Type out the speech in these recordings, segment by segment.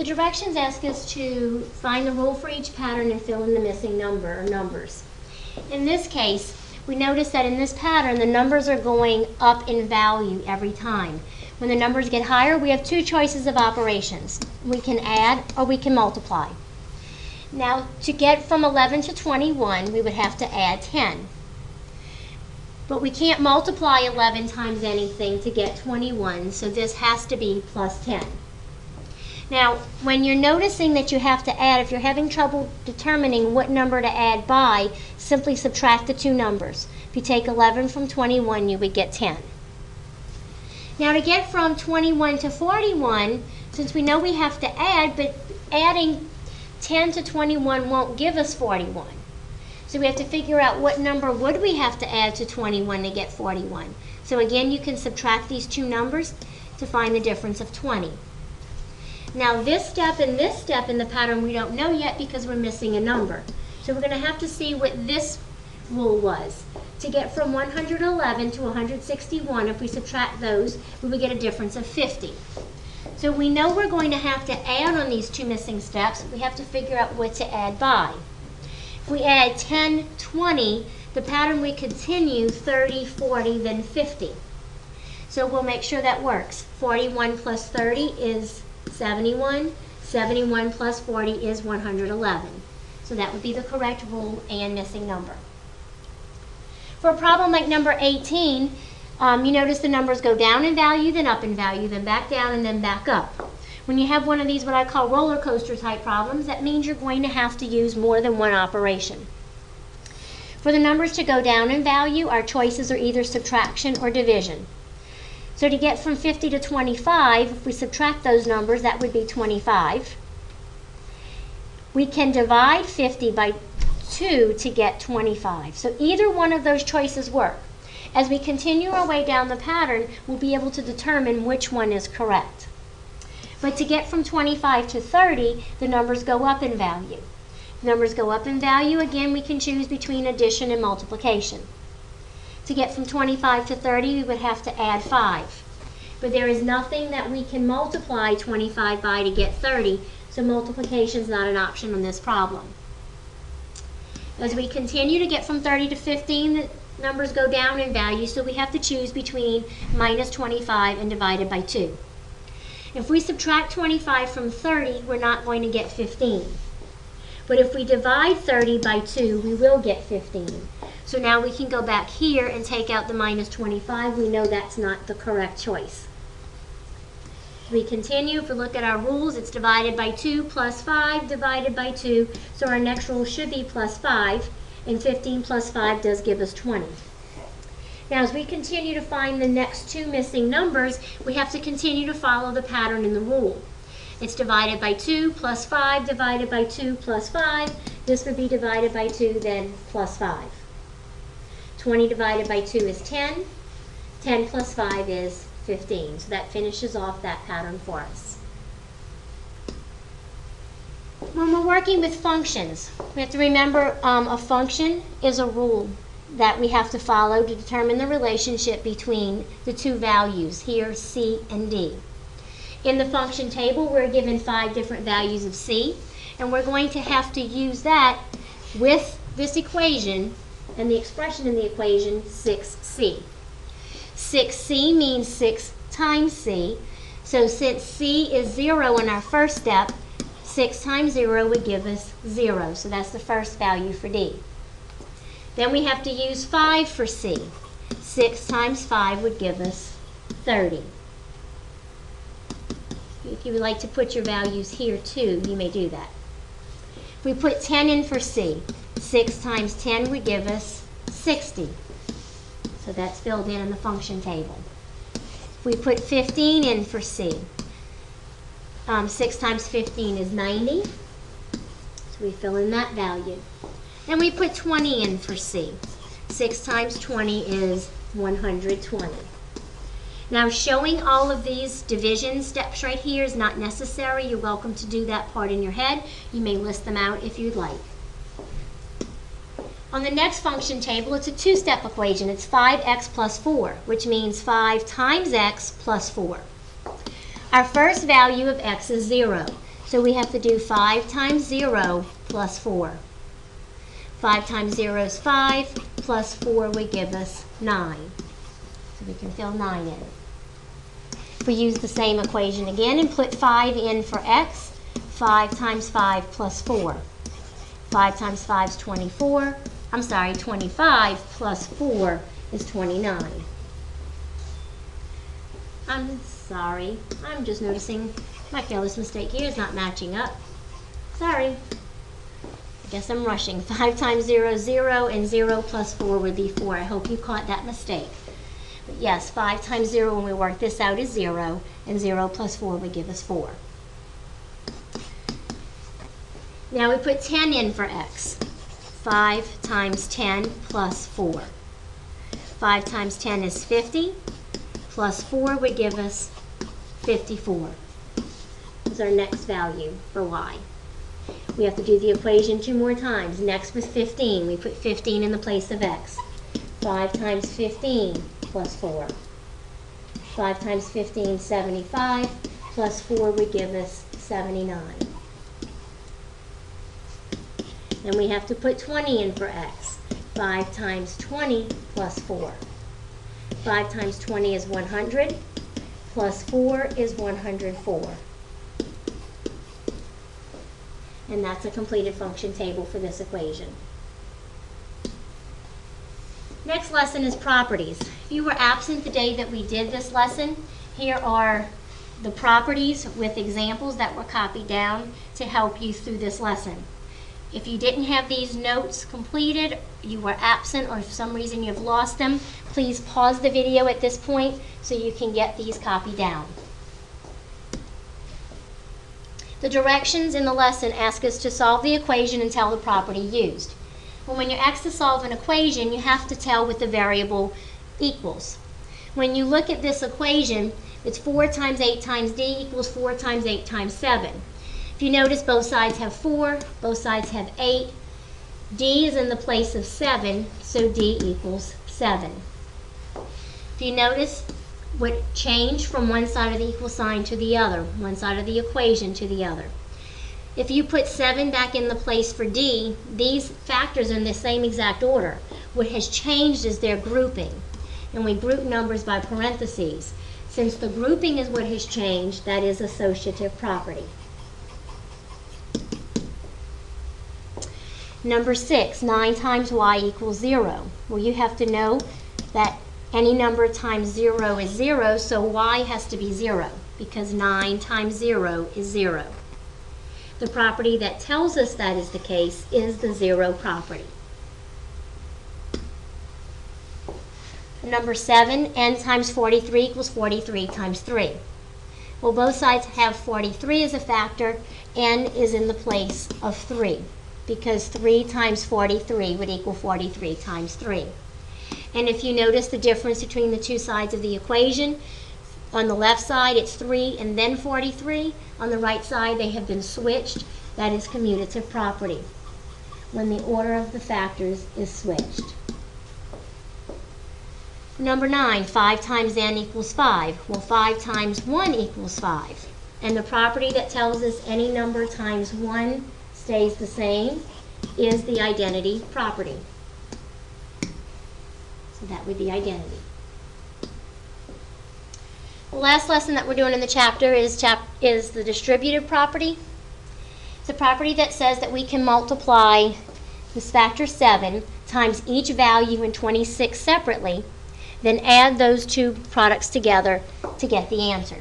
The directions ask us to find the rule for each pattern and fill in the missing number or numbers. In this case, we notice that in this pattern, the numbers are going up in value every time. When the numbers get higher, we have two choices of operations. We can add or we can multiply. Now, to get from 11 to 21, we would have to add 10. But we can't multiply 11 times anything to get 21, so this has to be plus 10. Now, when you're noticing that you have to add, if you're having trouble determining what number to add by, simply subtract the two numbers. If you take 11 from 21, you would get 10. Now, to get from 21 to 41, since we know we have to add, but adding 10 to 21 won't give us 41. So we have to figure out what number would we have to add to 21 to get 41. So again, you can subtract these two numbers to find the difference of 20. Now this step and this step in the pattern we don't know yet because we're missing a number. So we're going to have to see what this rule was. To get from 111 to 161, if we subtract those, we would get a difference of 50. So we know we're going to have to add on these two missing steps. We have to figure out what to add by. If we add 10, 20, the pattern would continue 30, 40, then 50. So we'll make sure that works. 41 plus 30 is 71. 71 plus 40 is 111. So that would be the correct rule and missing number. For a problem like number 18, you notice the numbers go down in value, then up in value, then back down, and then back up. When you have one of these what I call roller coaster type problems, that means you're going to have to use more than one operation. For the numbers to go down in value, our choices are either subtraction or division. So to get from 50 to 25, if we subtract those numbers, that would be 25. We can divide 50 by 2 to get 25. So either one of those choices work. As we continue our way down the pattern, we'll be able to determine which one is correct. But to get from 25 to 30, the numbers go up in value. If numbers go up in value, again, we can choose between addition and multiplication. To get from 25 to 30, we would have to add 5. But there is nothing that we can multiply 25 by to get 30, so multiplication is not an option on this problem. As we continue to get from 30 to 15, the numbers go down in value, so we have to choose between minus 25 and divided by 2. If we subtract 25 from 30, we're not going to get 15. But if we divide 30 by 2, we will get 15. So now we can go back here and take out the minus 25. We know that's not the correct choice. We continue. If we look at our rules, it's divided by 2 plus 5 divided by 2. So our next rule should be plus 5. And 15 plus 5 does give us 20. Now as we continue to find the next two missing numbers, we have to continue to follow the pattern in the rule. It's divided by 2 plus 5 divided by 2 plus 5. This would be divided by 2, then plus 5. 20 divided by 2 is 10. 10 plus 5 is 15. So that finishes off that pattern for us. When we're working with functions, we have to remember a function is a rule that we have to follow to determine the relationship between the two values, here C and D. In the function table, we're given 5 different values of C, and we're going to have to use that with this equation and the expression in the equation 6C. 6C means 6 times C, so since C is 0 in our first step, 6 times 0 would give us 0, so that's the first value for D. Then we have to use 5 for C. 6 times 5 would give us 30. If you would like to put your values here too, you may do that. If we put 10 in for C, 6 times 10 would give us 60. So that's filled in the function table. If we put 15 in for C, 6 times 15 is 90. So we fill in that value. And we put 20 in for C. 6 times 20 is 120. Now showing all of these division steps right here is not necessary. You're welcome to do that part in your head. You may list them out if you'd like. On the next function table, it's a two-step equation. It's 5x plus 4, which means 5 times x plus 4. Our first value of x is 0. So we have to do 5 times 0 plus 4. 5 times 0 is 5, plus 4 would give us 9. So we can fill 9 in. If we use the same equation again and put 5 in for x, 5 times 5 plus 4. 5 times 5 is 24. I'm sorry, 25 plus 4 is 29. I'm sorry, I'm just noticing my careless mistake here is not matching up. Sorry. I guess I'm rushing. 5 times 0 is 0, and 0 plus 4 would be 4. I hope you caught that mistake. But yes, 5 times 0 when we work this out is 0, and 0 plus 4 would give us 4. Now we put 10 in for x. 5 times 10 plus 4. 5 times 10 is 50, plus 4 would give us 54. Is our next value for y. We have to do the equation 2 more times. Next with 15, we put 15 in the place of x. 5 times 15 plus 4. 5 times 15, 75, plus 4 would give us 79. Then we have to put 20 in for x. 5 times 20 plus 4. 5 times 20 is 100, plus 4 is 104. And that's a completed function table for this equation. Next lesson is properties. If you were absent the day that we did this lesson, here are the properties with examples that were copied down to help you through this lesson. If you didn't have these notes completed, you were absent, or for some reason you've lost them, please pause the video at this point so you can get these copied down. The directions in the lesson ask us to solve the equation and tell the property used. Well, when you're asked to solve an equation, you have to tell what the variable equals. When you look at this equation, it's 4 times 8 times d equals 4 times 8 times 7. If you notice, both sides have 4, both sides have 8. D is in the place of 7, so d equals 7. If you notice, what changed from one side of the equal sign to the other, one side of the equation to the other. If you put 7 back in the place for d, these factors are in the same exact order. What has changed is their grouping, and we group numbers by parentheses. Since the grouping is what has changed, that is associative property. Number 6, 9 times y equals 0. Well, you have to know that any number times 0 is 0, so y has to be 0, because 9 times 0 is 0. The property that tells us that is the case is the 0 property. Number 7, n times 43 equals 43 times 3. Well, both sides have 43 as a factor. N is in the place of 3, because 3 times 43 would equal 43 times 3. And if you notice the difference between the two sides of the equation, on the left side it's 3 and then 43. On the right side they have been switched. That is commutative property, when the order of the factors is switched. Number 9, 5 times n equals 5. Well, 5 times 1 equals 5. And the property that tells us any number times 1 stays the same is the identity property. So that would be identity. The last lesson that we're doing in the chapter is the distributive property. It's a property that says that we can multiply this factor 7 times each value in 26 separately, then add those two products together to get the answer.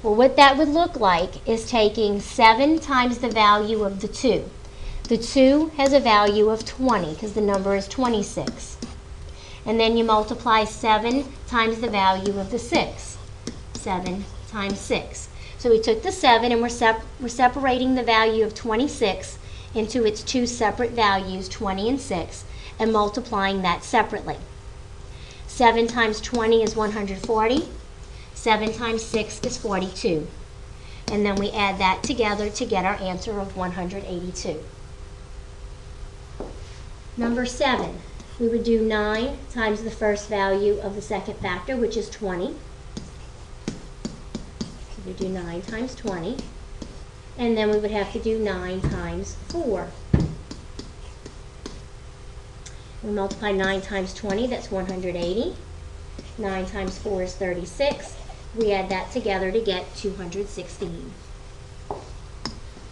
Well, what that would look like is taking 7 times the value of the 2. The 2 has a value of 20 because the number is 26. And then you multiply 7 times the value of the 6. 7 times 6. So we took the 7 and we're separating the value of 26 into its two separate values, 20 and 6, and multiplying that separately. 7 times 20 is 140. 7 times 6 is 42. And then we add that together to get our answer of 182. Number 7, we would do 9 times the first value of the second factor, which is 20. So we do 9 times 20. And then we would have to do 9 times 4. We multiply 9 times 20, that's 180. 9 times 4 is 36. We add that together to get 216.